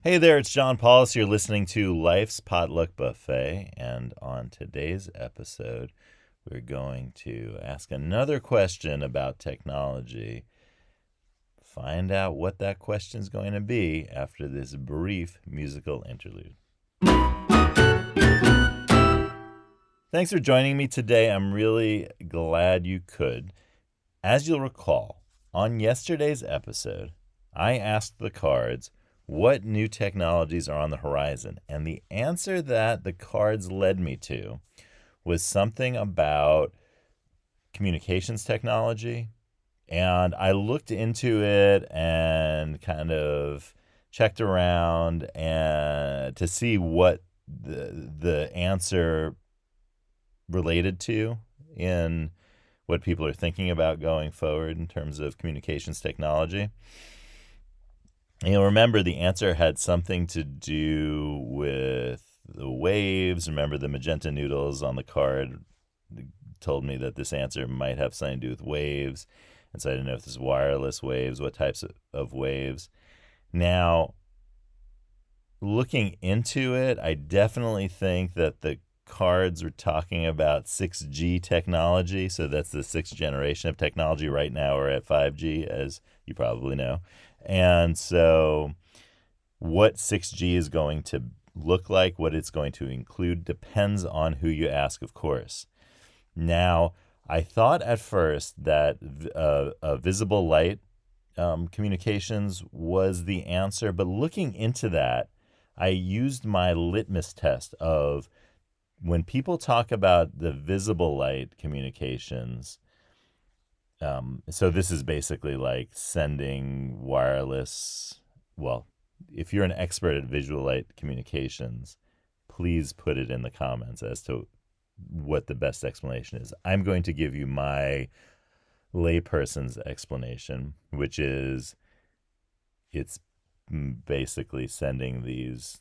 Hey there, it's John Paulas. You're listening to Life's Potluck Buffet, and on today's episode, we're going to ask another question about technology. Find out what that question is going to be after this brief musical interlude. Thanks for joining me today. I'm really glad you could. As you'll recall, on yesterday's episode, I asked the cards what new technologies are on the horizon, and the answer that the cards led me to was something about communications technology. And I looked into it and kind of checked around and to see what the answer related to in what people are thinking about going forward in terms of communications technology. And you'll remember the answer had something to do with the waves. Remember the magenta noodles on the card told me that this answer might have something to do with waves. And so I didn't know if this is wireless waves, what types of waves. Now, looking into it, I definitely think that the cards were talking about 6G technology. So that's the sixth generation of technology. Right now we're at 5G, as you probably know. And so what 6G is going to look like, what it's going to include, depends on who you ask, of course. Now, I thought at first that visible light communications was the answer, but looking into that, I used my litmus test of when people talk about the visible light communications. So this is basically like sending wireless. Well, if you're an expert at visual light communications, please put it in the comments as to what the best explanation is. I'm going to give you my layperson's explanation, which is it's basically sending these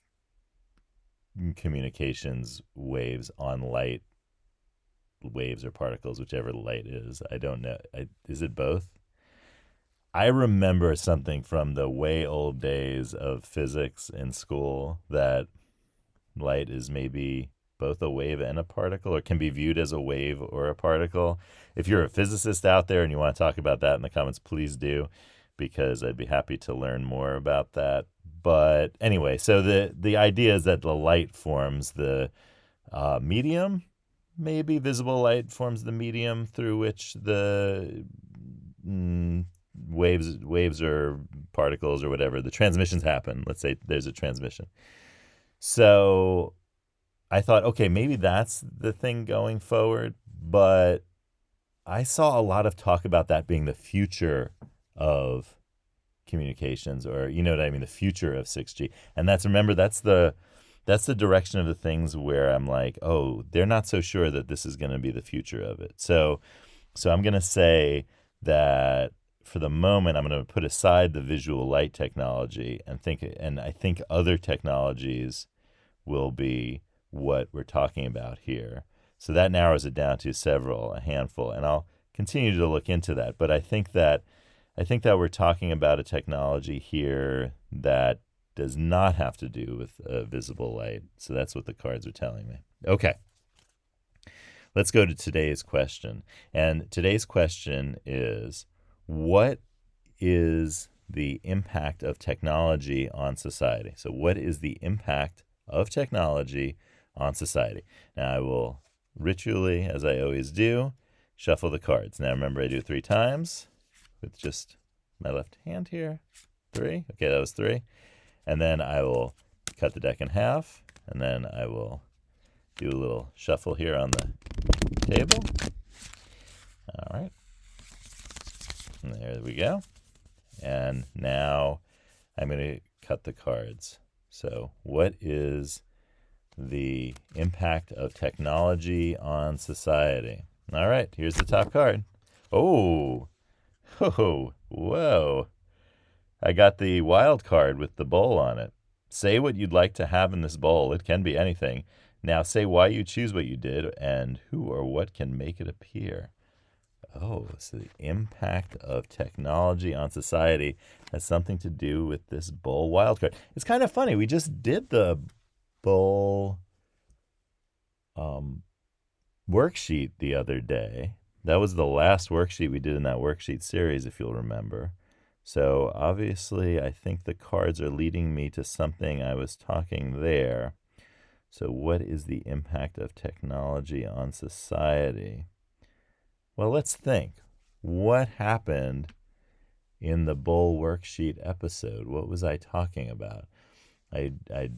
communications waves on light waves or particles, whichever light is. I don't know. Is it both? I remember something from the way old days of physics in school that light is maybe both a wave and a particle, or can be viewed as a wave or a particle. If you're a physicist out there and you want to talk about that in the comments, please do, because I'd be happy to learn more about that. But anyway, so the idea is that the light forms the medium. Maybe visible light forms the medium through which the waves or particles or whatever, the transmissions happen. Let's say there's a transmission. So I thought, okay, maybe that's the thing going forward. But I saw a lot of talk about that being the future of communications, or you know what I mean, the future of 6G. And remember, that's the direction of the things where I'm like, oh, they're not so sure that this is going to be the future of it. So I'm going to say that for the moment, I'm going to put aside the visual light technology and I think other technologies will be what we're talking about here. So that narrows it down to a handful, and I'll continue to look into that. But I think that we're talking about a technology here that does not have to do with visible light. So that's what the cards are telling me. Okay. Let's go to today's question. And today's question is, what is the impact of technology on society? So what is the impact of technology on society? Now I will ritually, as I always do, shuffle the cards. Now remember, I do 3 times with just my left hand here. 3. Okay, that was 3. And then I will cut the deck in half, and then I will do a little shuffle here on the table. All right. And there we go. And now I'm going to cut the cards. So what is the impact of technology on society? All right, here's the top card. Oh, whoa. I got the wild card with the bowl on it. Say what you'd like to have in this bowl. It can be anything. Now say why you choose what you did and who or what can make it appear. Oh, so the impact of technology on society has something to do with this bowl wildcard. It's kind of funny. We just did the bowl um, worksheet the other day. That was the last worksheet we did in that worksheet series, if you'll remember. So obviously, I think the cards are leading me to something I was talking there. So, what is the impact of technology on society? Well, let's think. What happened in the bowl worksheet episode? What was I talking about? I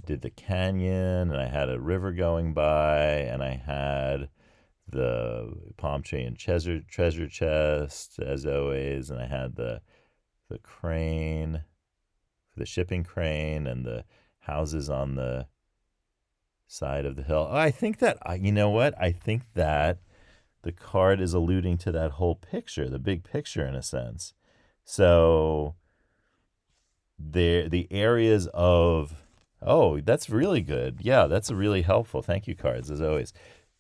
did the canyon, and I had a river going by, and I had the palm tree and treasure chest, as always, and I had the crane, the shipping crane, and the houses on the side of the hill. Oh, I think that, you know what? I think that the card is alluding to that whole picture, the big picture in a sense. So the areas of, oh, that's really good. Yeah, that's really helpful. Thank you, cards, as always.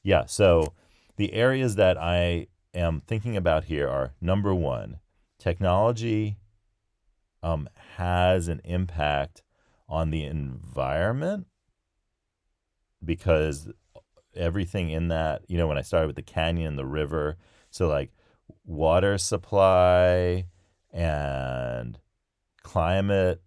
Yeah, so the areas that I am thinking about here are number one, technology has an impact on the environment because everything in that, when I started with the canyon, the river, so like water supply and climate,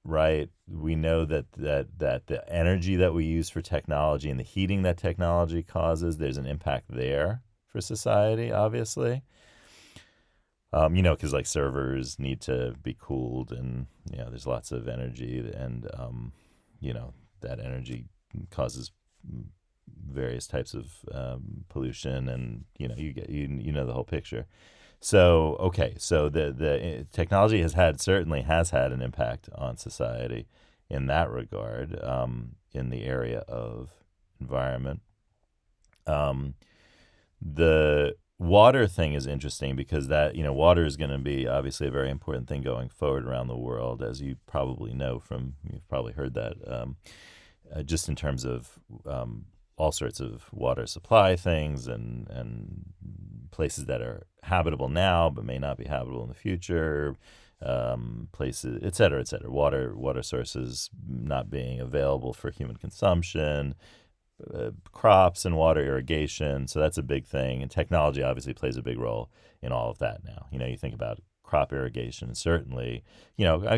right? We know that the energy that we use for technology and the heating that technology causes, there's an impact there for society, obviously. Because like servers need to be cooled, and there's lots of energy, and that energy causes various types of pollution, and you get the whole picture. So okay, so the technology certainly has had an impact on society in that regard, in the area of environment. The water thing is interesting because that water is going to be obviously a very important thing going forward around the world, as you probably know you've probably heard that, just in terms of all sorts of water supply things, and places that are habitable now but may not be habitable in the future, places, et cetera, et cetera. Water sources not being available for human consumption, crops and water irrigation. So that's a big thing. And technology obviously plays a big role in all of that now. You think about crop irrigation, and certainly,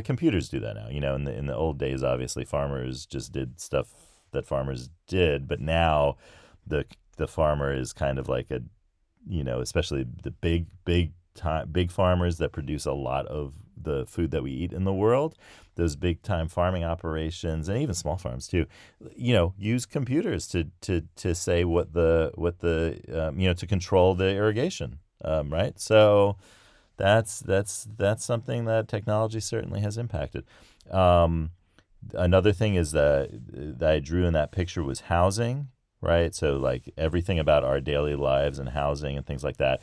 computers do that now. In the old days, obviously, farmers just did stuff that farmers did, but now the farmer is kind of like especially the big farmers that produce a lot of the food that we eat in the world, those big time farming operations, and even small farms too, use computers to say what the to control the irrigation, right? So that's something that technology certainly has impacted. Another thing is that I drew in that picture was housing, right? So like everything about our daily lives and housing and things like that,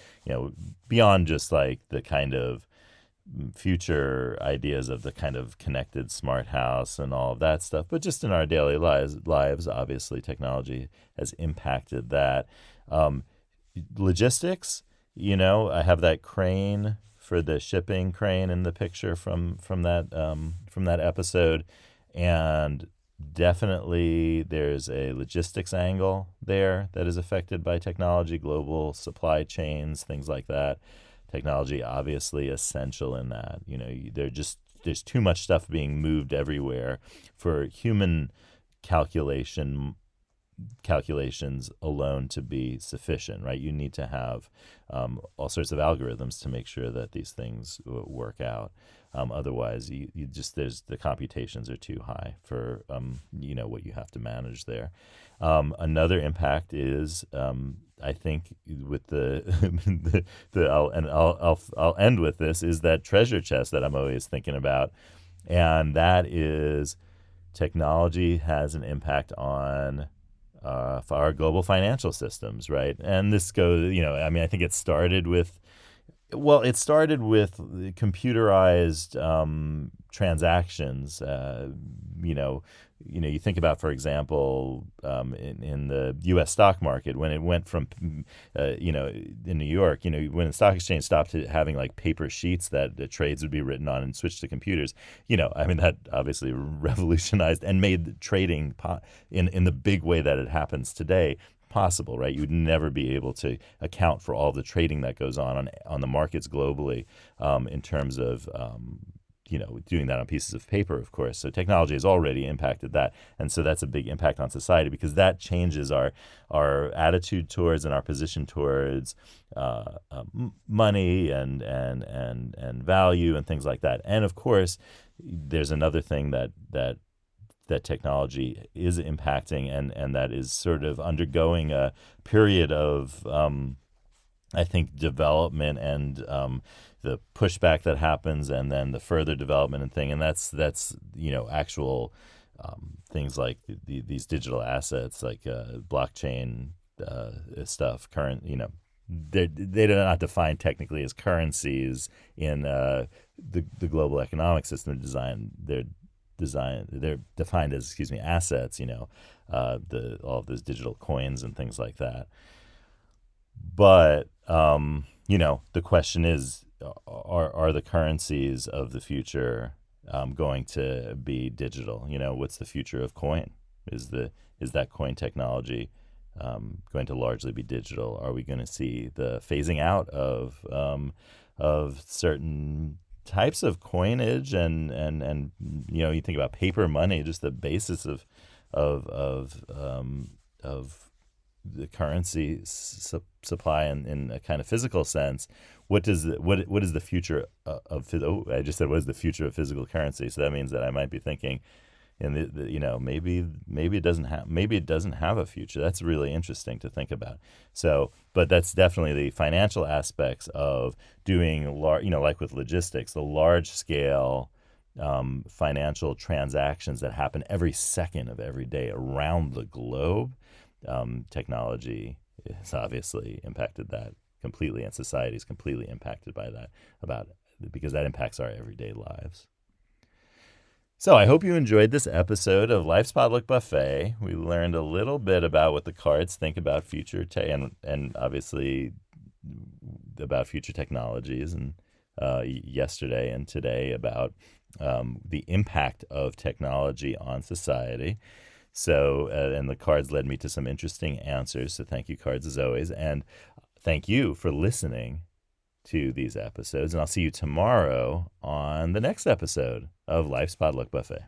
beyond just like the kind of future ideas of the kind of connected smart house and all of that stuff, but just in our daily lives, obviously technology has impacted that. Logistics, I have that crane for the shipping crane in the picture from that episode, and definitely there's a logistics angle there that is affected by technology, global supply chains, things like that. Technology obviously essential in that. There's too much stuff being moved everywhere for human calculations alone to be sufficient, right? You need to have all sorts of algorithms to make sure that these things work out. Otherwise, you just there's the computations are too high for what you have to manage there. Another impact is, I think, with I'll end with this, is that treasure chest that I'm always thinking about, and that is technology has an impact on our global financial systems, right? And this goes, I think it started with Well, it started with the computerized transactions. You know, you think about, for example, in the U.S. stock market when it went from, in New York, when the stock exchange stopped having like paper sheets that the trades would be written on and switched to computers. I mean that obviously revolutionized and made trading in the big way that it happens today possible, right? You would never be able to account for all the trading that goes on the markets globally, in terms of doing that on pieces of paper, of course. So technology has already impacted that, and so that's a big impact on society because that changes our attitude towards and our position towards money and value and things like that. And of course, there's another thing that technology is impacting and that is sort of undergoing a period of, I think, development and the pushback that happens and then the further development and thing. And that's actual things like these digital assets like blockchain stuff, current, they're not defined technically as currencies in the global economic system design. They're defined as, assets, all of those digital coins and things like that. But the question is, are the currencies of the future going to be digital? What's the future of coin? Is that coin technology going to largely be digital? Are we going to see the phasing out of certain types of coinage and you think about paper money, just the basis of the currency supply in a kind of physical sense. What is the future of I just said what is the future of physical currency? So that means that I might be thinking, and maybe it doesn't have a future. That's really interesting to think about. So, but that's definitely the financial aspects of doing like with logistics, the large scale financial transactions that happen every second of every day around the globe. Technology has obviously impacted that completely, and society is completely impacted by that, because that impacts our everyday lives. So I hope you enjoyed this episode of Life's Potluck Buffet. We learned a little bit about what the cards think about future and obviously about future technologies, and yesterday and today about the impact of technology on society. So, and the cards led me to some interesting answers. So thank you, cards, as always. And thank you for listening to these episodes. And I'll see you tomorrow on the next episode of Life's Potluck Buffet.